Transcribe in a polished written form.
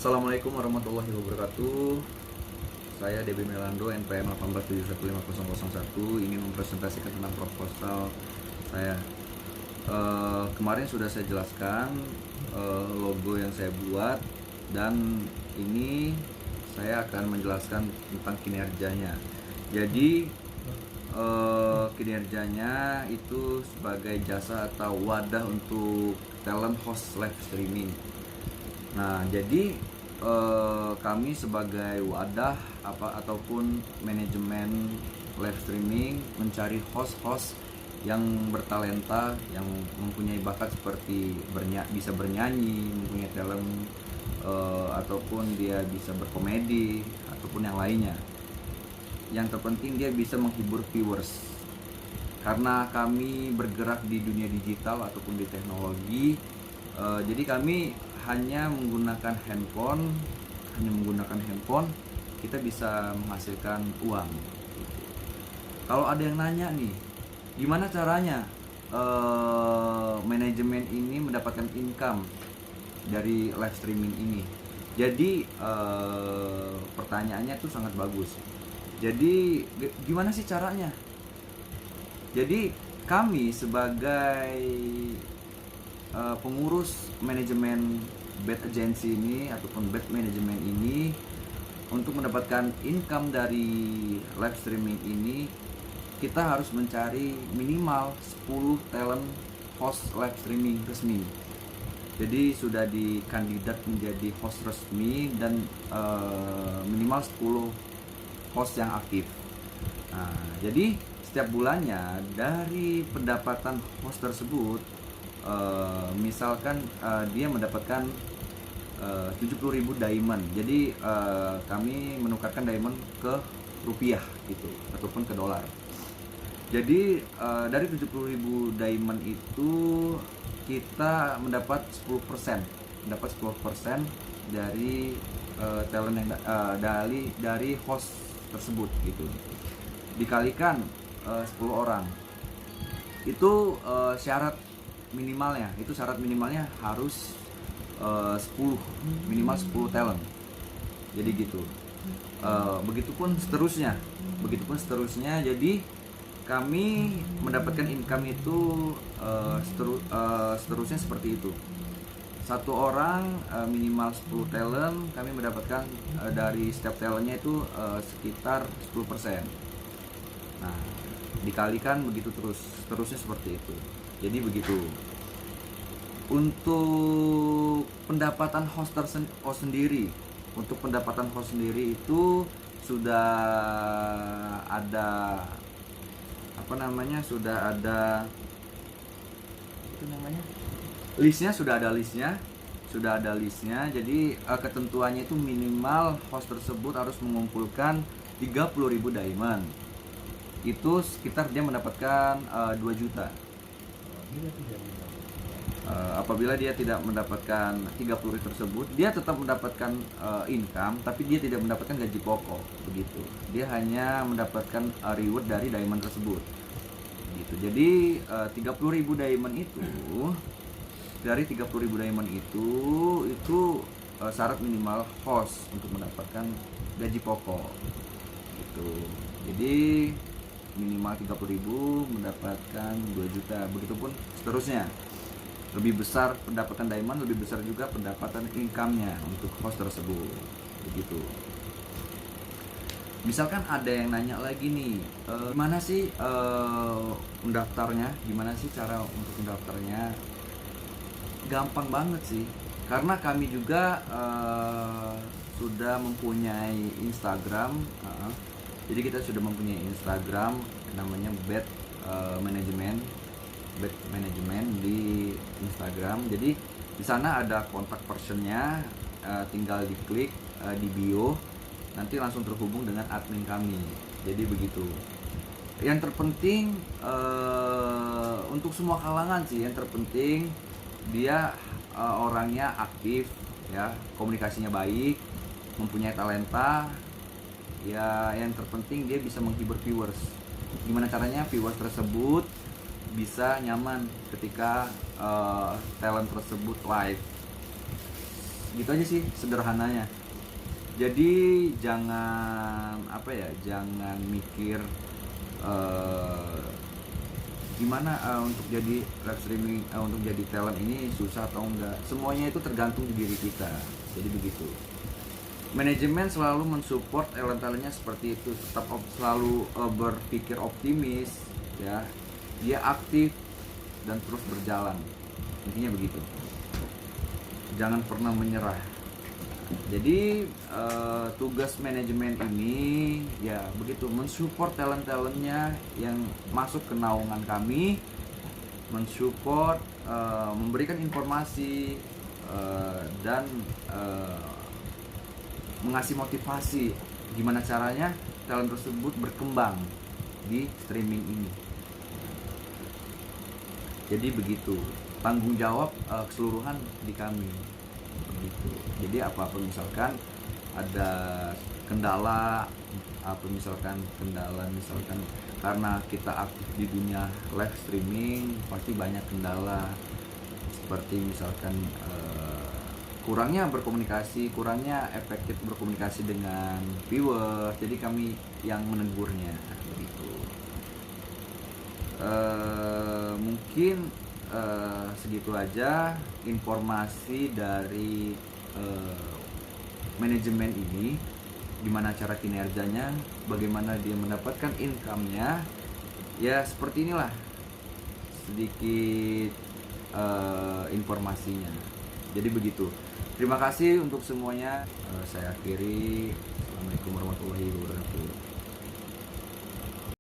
Assalamualaikum warahmatullahi wabarakatuh. Saya Debi Melando, NPM 1871501, ingin mempresentasikan tentang proposal saya. Kemarin sudah saya jelaskan logo yang saya buat, dan ini saya akan menjelaskan tentang kinerjanya. Jadi kinerjanya itu sebagai jasa atau wadah untuk talent host live streaming. Nah, jadi kami sebagai wadah ataupun manajemen live streaming mencari host-host yang bertalenta, yang mempunyai bakat seperti bisa bernyanyi, mempunyai talent, ataupun dia bisa berkomedi ataupun yang lainnya. Yang terpenting dia bisa menghibur viewers. Karena kami bergerak di dunia digital ataupun di teknologi, jadi kami hanya menggunakan handphone, kita bisa menghasilkan uang. Kalau ada yang nanya nih, gimana caranya manajemen ini mendapatkan income dari live streaming ini? Jadi pertanyaannya tuh sangat bagus. Jadi gimana sih caranya? Jadi kami sebagai pengurus manajemen bad agency ini ataupun bad management ini, untuk mendapatkan income dari live streaming ini, kita harus mencari minimal 10 talent host live streaming resmi. Jadi sudah dikandidat menjadi host resmi dan minimal 10 host yang aktif. Nah, jadi setiap bulannya dari pendapatan host tersebut, misalkan dia mendapatkan 70.000 diamond. Jadi kami menukarkan diamond ke rupiah gitu ataupun ke dolar. Jadi dari 70.000 diamond itu kita mendapat 10%, dari talent yang dari host tersebut gitu. Dikalikan 10 orang. Itu syarat minimalnya harus 10, minimal 10 talent. Jadi gitu. Begitupun seterusnya. Jadi kami mendapatkan income itu seterusnya seperti itu. Satu orang minimal 10 talent, kami mendapatkan dari setiap talentnya itu sekitar 10%. Nah, dikalikan begitu seterusnya seperti itu. Jadi begitu. Untuk pendapatan host sendiri itu sudah ada sudah ada listnya. Jadi ketentuannya itu minimal host tersebut harus mengumpulkan 30.000 diamond. Itu sekitar dia mendapatkan 2 juta. Apabila dia tidak mendapatkan 30.000 tersebut, dia tetap mendapatkan income, tapi dia tidak mendapatkan gaji pokok begitu. Dia hanya mendapatkan reward dari diamond tersebut gitu. Jadi 30.000 diamond itu, dari 30.000 diamond itu syarat minimal host untuk mendapatkan gaji pokok gitu. Jadi minimal 30.000 mendapatkan 2 juta. Begitupun seterusnya. Lebih besar pendapatan diamond, lebih besar juga pendapatan income-nya untuk host tersebut. Begitu. Misalkan ada yang nanya lagi nih, gimana sih mendaftarnya? Gimana sih cara untuk mendaftarnya? Gampang banget sih. Karena kami juga sudah mempunyai Instagram. Jadi kita sudah mempunyai Instagram namanya bad management di Instagram. Jadi di sana ada kontak personnya, tinggal diklik di bio, nanti langsung terhubung dengan admin kami. Jadi begitu. Yang terpenting untuk semua kalangan sih, yang terpenting dia orangnya aktif ya, komunikasinya baik, mempunyai talenta ya. Yang terpenting dia bisa menghibur viewers. Gimana caranya viewers tersebut bisa nyaman ketika talent tersebut live. gitu aja sih sederhananya. Jadi jangan jangan mikir gimana untuk jadi live streaming, untuk jadi talent ini susah atau enggak. Semuanya itu tergantung di diri kita. Jadi begitu. Manajemen selalu mensupport talent-talentnya seperti itu, tetap selalu berpikir optimis, ya. Dia aktif dan terus berjalan. Intinya begitu. Jangan pernah menyerah. Jadi tugas manajemen ini ya begitu, mensupport talent-talentnya yang masuk ke naungan kami, mensupport, memberikan informasi dan mengasih motivasi gimana caranya talent tersebut berkembang di streaming ini. Jadi begitu, tanggung jawab keseluruhan di kami begitu. Jadi apapun misalkan ada kendala, misalkan karena kita aktif di dunia live streaming pasti banyak kendala, seperti misalkan kurangnya berkomunikasi, kurangnya efektif berkomunikasi dengan viewer, jadi kami yang menegurnya begitu. Mungkin segitu aja informasi dari manajemen ini, gimana cara kinerjanya, bagaimana dia mendapatkan income-nya, ya seperti inilah sedikit informasinya. Jadi begitu. Terima kasih untuk semuanya. Saya akhiri. Assalamualaikum warahmatullahi wabarakatuh.